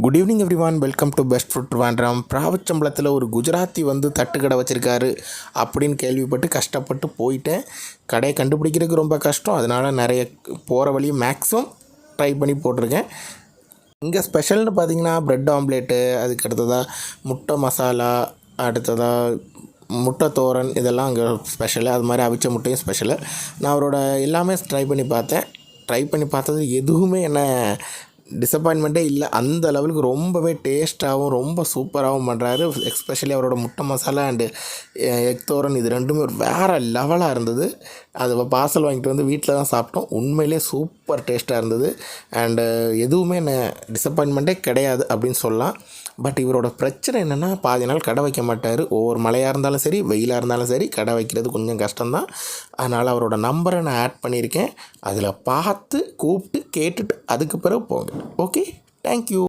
Good evening everyone, welcome to best food Trivandrum. பிராவச்சம்பளத்தில் ஒரு குஜராத்தி வந்து தட்டுக்கடை வச்சுருக்காரு அப்படின்னு கேள்விப்பட்டு கஷ்டப்பட்டு போயிட்டேன். கடையை கண்டுபிடிக்கிறதுக்கு ரொம்ப கஷ்டம். அதனால் நிறைய போகிற வழியும் மேக்ஸிமம் ட்ரை பண்ணி போட்டிருக்கேன். இங்கே ஸ்பெஷல்னு பார்த்தீங்கன்னா ப்ரெட் ஆம்லேட்டு, அதுக்கு அடுத்ததாக முட்டை மசாலா, அடுத்ததாக முட்டை தோரன், இதெல்லாம் அங்கே ஸ்பெஷலு. அது மாதிரி அவிச்ச முட்டையும் ஸ்பெஷலு. நான் அவரோட எல்லாமே ட்ரை பண்ணி பார்த்தேன். ட்ரை பண்ணி பார்த்தது எதுவுமே என்ன டிசப்பாயின்மெண்ட்டே இல்லை. அந்த லெவலுக்கு ரொம்பவே டேஸ்ட்டாகவும் ரொம்ப சூப்பராகவும் பண்ணுறாரு. எஸ்பெஷலி அவரோட முட்டை மசாலா அண்டு எக் தோரன், இது ரெண்டுமே ஒரு வேறு லெவலாக இருந்தது. அது பார்சல் வாங்கிட்டு வந்து வீட்டில் தான் சாப்பிட்டோம். உண்மையிலே சூப்பர் டேஸ்ட்டாக இருந்தது. அண்டு எதுவுமே என்ன டிசப்பாயின்மெண்ட்டே கிடையாது அப்படின்னு சொல்லலாம். பட் இவரோட பிரச்சனை என்னென்னா, பாதி நாள் கடை வைக்க மாட்டார். ஒவ்வொரு மழையாக இருந்தாலும் சரி, வெயிலாக இருந்தாலும் சரி, கடை வைக்கிறது கொஞ்சம் கஷ்டம்தான். அதனால் அவரோட நம்பரை நான் ஆட் பண்ணியிருக்கேன். அதில் பார்த்து கூப்பிட்டு கேட்டுட்டு அதுக்கு பிறகு போங்க. Okay, thank you.